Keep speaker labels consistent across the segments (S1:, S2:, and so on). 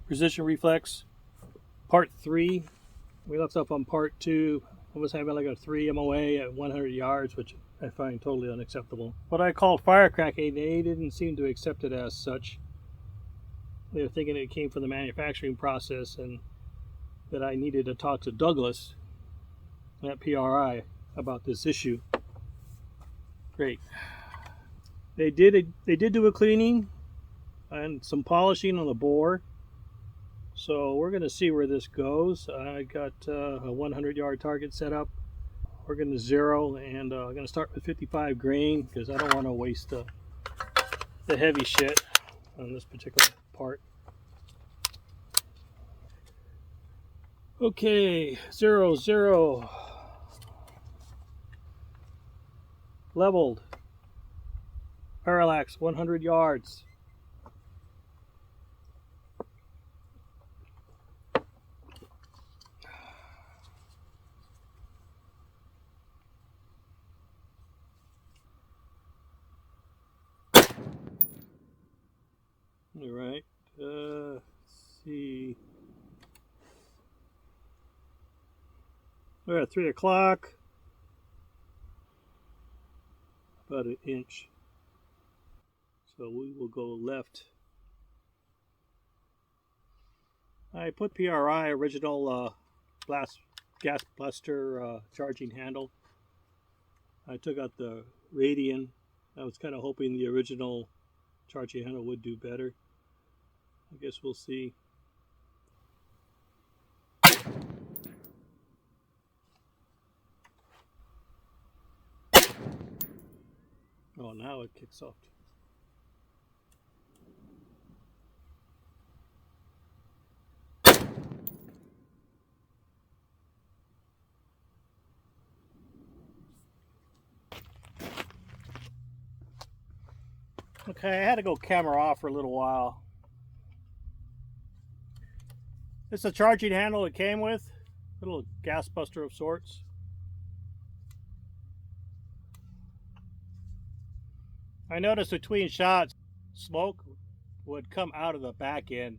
S1: Precision Reflex, part 3. We left off on part 2. I was having like a 3 MOA at 100 yards, which I find totally unacceptable. What I called firecracking, they didn't seem to accept it as such. They were thinking it came from the manufacturing process and that I needed to talk to Douglas at PRI about this issue. Great. They did do a cleaning and some polishing on the bore. So we're going to see where this goes. I got a 100-yard target set up. We're going to zero, and I'm going to start with 55 grain because I don't want to waste the heavy shit on this particular part. Okay, 0, 0. Leveled. Parallax, 100 yards. All right, let's see. We're at 3 o'clock. About an inch. So we will go left. I put PRI, original gas blaster charging handle. I took out the radian. I was kind of hoping the original charging handle would do better. I guess we'll see. Oh, now it kicks off. Okay, I had to go camera off for a little while. It's a charging handle it came with, a little gas buster of sorts. I noticed between shots, smoke would come out of the back end,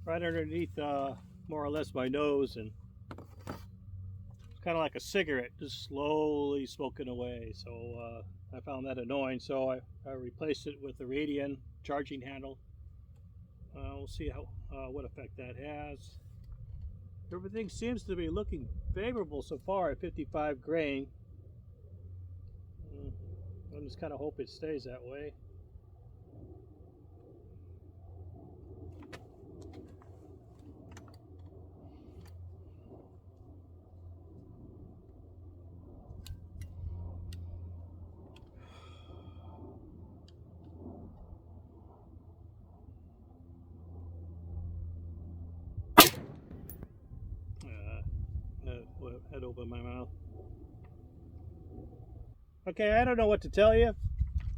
S1: right underneath more or less my nose, and it's kind of like a cigarette, just slowly smoking away. So I found that annoying, so I replaced it with the radian charging handle. We'll see what effect that has. Everything seems to be looking favorable so far at 55 grain. I just kind of hope it stays that way. Head open my mouth. Okay, I don't know what to tell you.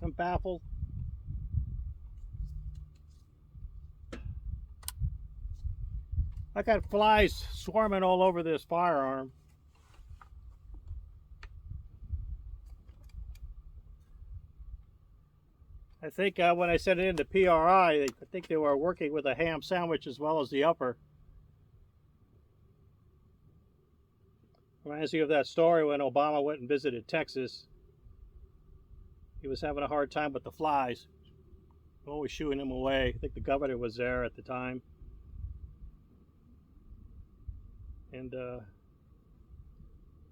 S1: I'm baffled. I got flies swarming all over this firearm. I think when I sent it into PRI, I think they were working with a ham sandwich as well as the upper. Reminds me of that story when Obama went and visited Texas. He was having a hard time with the flies, always shooing them away. I think the governor was there at the time. And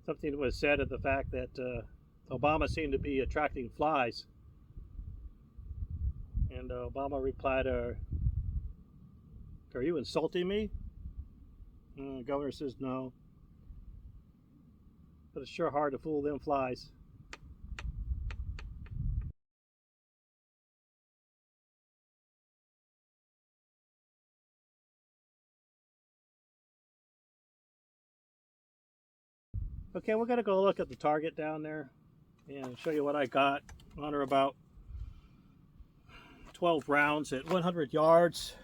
S1: something was said of the fact that Obama seemed to be attracting flies. And Obama replied, "Are you insulting me?" And the governor says, "No. But it's sure hard to fool them flies." Okay, we're going to go look at the target down there and show you what I got on or about 12 rounds at 100 yards.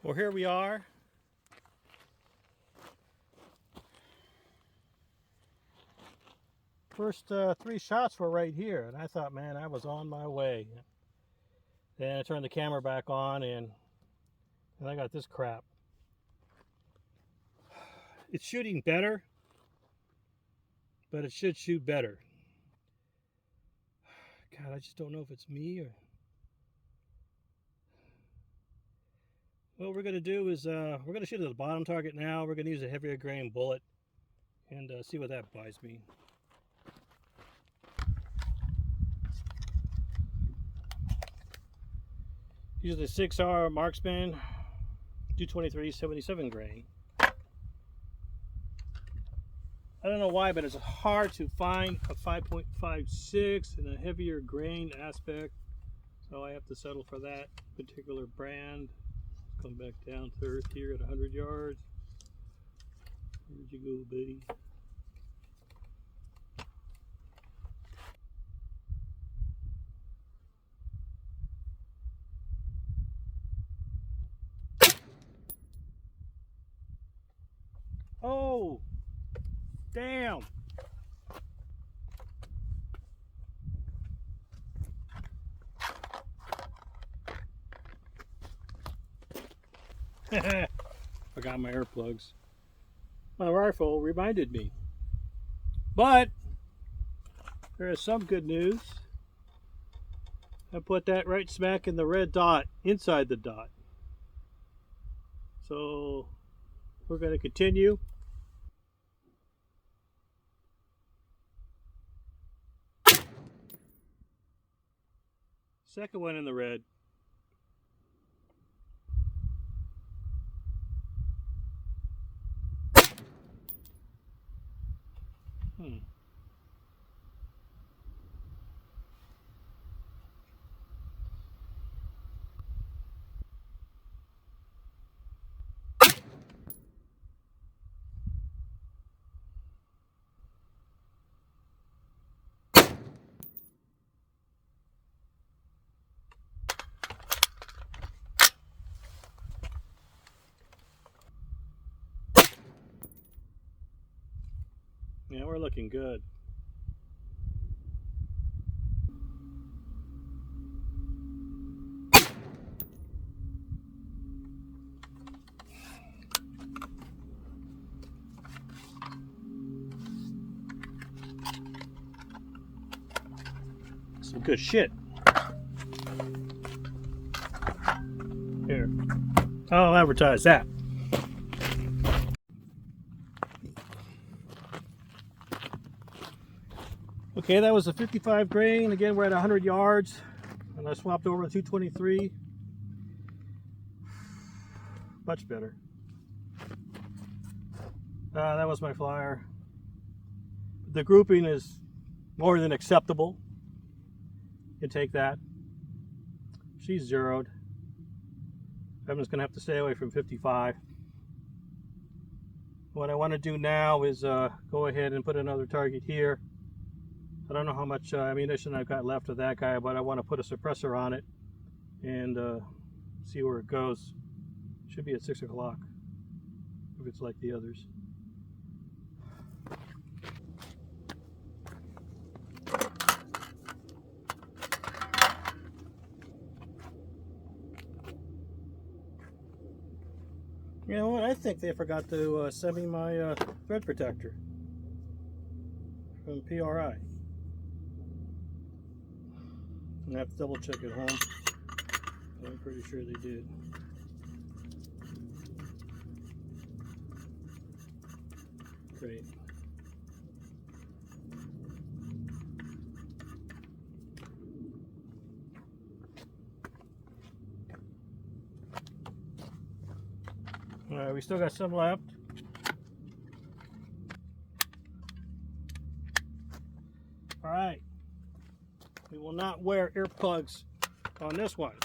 S1: Well, here we are. First 3 shots were right here, and I thought, man, I was on my way. Then I turned the camera back on, and I got this crap. It's shooting better, but it should shoot better. God, I just don't know if it's me or... What we're going to do is we're going to shoot at the bottom target now. We're going to use a heavier grain bullet and see what that buys me. Use the 6R Marksman 223 77 grain. I don't know why, but it's hard to find a 5.56 in a heavier grain aspect, so I have to settle for that particular brand. Come back down to earth here at 100 yards. Where'd you go, buddy? Oh, damn. Forgot my earplugs. My rifle reminded me. But there is some good news. I put that right smack in the red dot, inside the dot. So we're going to continue. Second one in the red. Yeah, we're looking good. Some good shit. Here, I'll advertise that. Okay, that was a 55 grain. Again, we're at 100 yards, and I swapped over to 223. Much better. That was my flyer. The grouping is more than acceptable. You can take that. She's zeroed. I'm just going to have to stay away from 55. What I want to do now is go ahead and put another target here. I don't know how much ammunition I've got left of that guy, but I want to put a suppressor on it and see where it goes. Should be at 6 o'clock if it's like the others. You know what? I think they forgot to send me my thread protector from PRI. I have to double check at home. I'm pretty sure they did. Great. We still got some left. All right. We will not wear earplugs on this one.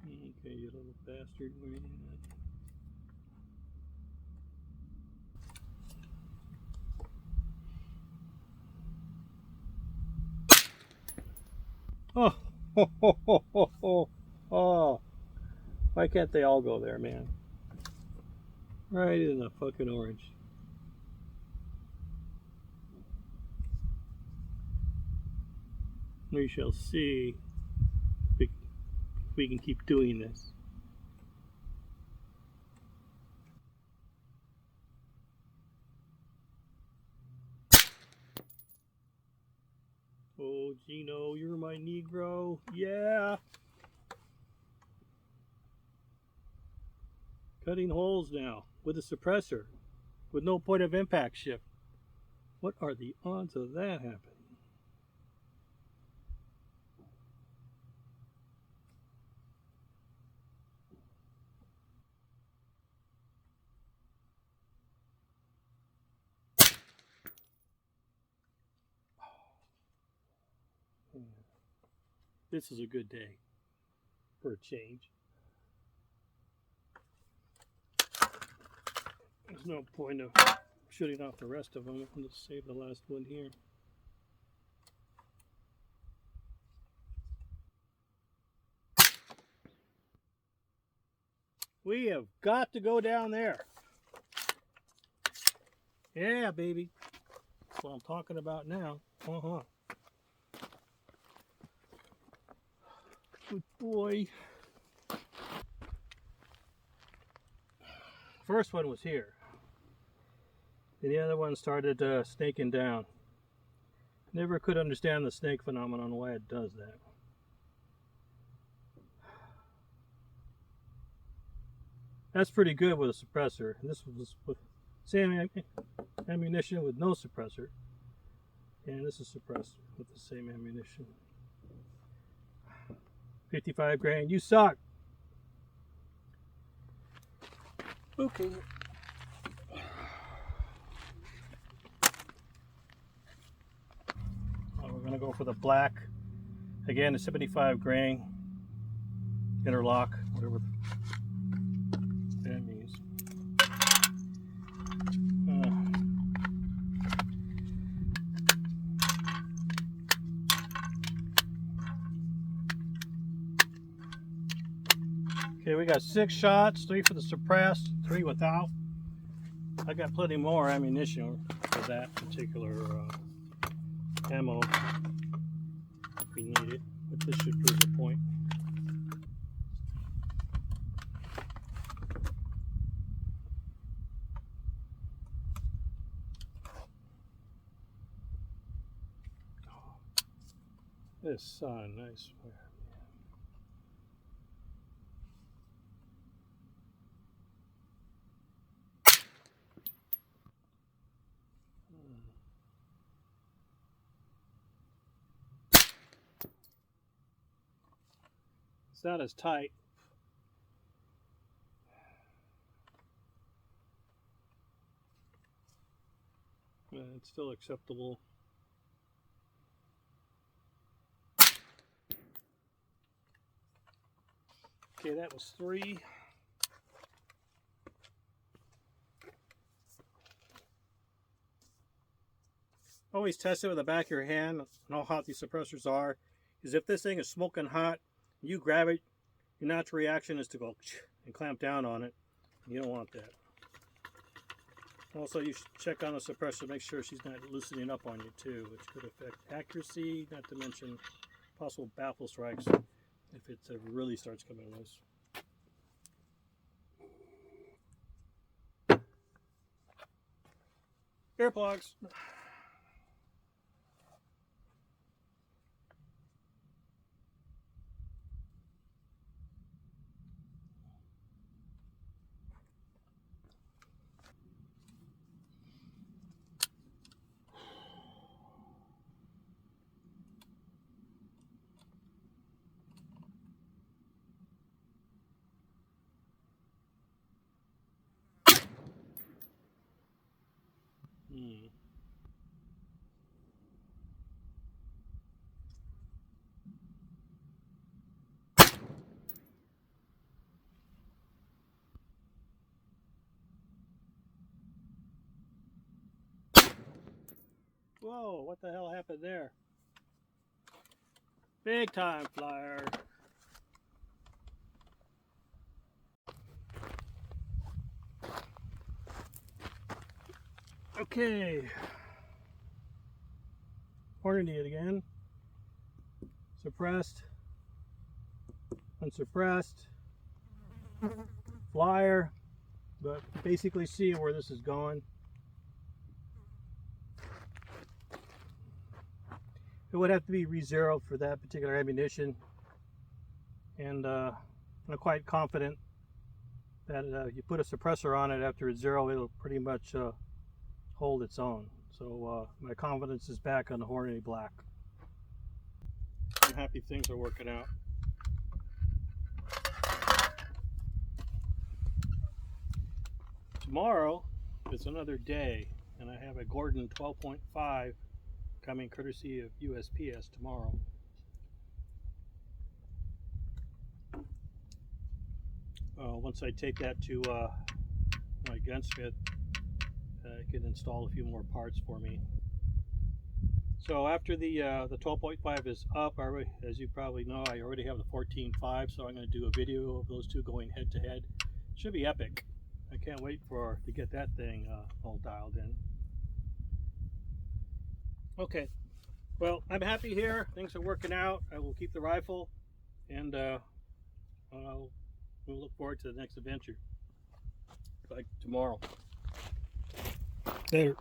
S1: Okay, you little bastard. Where are you at? Oh, ho, ho, ho, ho, ho. Oh, why can't they all go there, man? Right in the fucking orange. We shall see if we can keep doing this. Oh, Gino, you're my Negro. Yeah. Cutting holes now with a suppressor with no point of impact shift. What are the odds of that happening? This is a good day for a change. There's no point of shooting off the rest of them. Let's save the last one here. We have got to go down there. Yeah, baby. That's what I'm talking about now. Good boy. First one was here. And the other one started snaking down. Never could understand the snake phenomenon, why it does that. That's pretty good with a suppressor. This was with same ammunition with no suppressor. And this is suppressed with the same ammunition. 55 grain. You suck. Okay. We're going to go for the black. Again, the 75 grain interlock, whatever that means. Okay, we got 6 shots, 3 for the suppressed, 3 without. I got plenty more ammunition for that particular ammo if we need it, but this should prove the point. This sun, I swear. It's not as tight. It's still acceptable. Okay, that was 3. Always test it with the back of your hand and how hot these suppressors are. Because if this thing is smoking hot, you grab it, your natural reaction is to go and clamp down on it. You don't want that. Also, you should check on the suppressor, make sure she's not loosening up on you too, which could affect accuracy, not to mention possible baffle strikes if it really starts coming loose. Earplugs. Whoa, what the hell happened there? Big time flyer. Okay. Horning it again. suppressed, unsuppressed, flyer, but basically see where this is going. It would have to be re-zeroed for that particular ammunition, and I'm quite confident that if you put a suppressor on it after it's zero, it'll pretty much hold its own. So my confidence is back on the Hornady Black. I'm happy things are working out. Tomorrow is another day, and I have a Gordon 12.5 coming courtesy of USPS tomorrow. Once I take that to my gunsmith, I can install a few more parts for me. So after the 12.5 is up, as you probably know, I already have the 14.5, so I'm going to do a video of those two going head to head. Should be epic. I can't wait to get that thing all dialed in. Okay, well, I'm happy here. Things are working out. I will keep the rifle, and we'll look forward to the next adventure, like tomorrow. Later.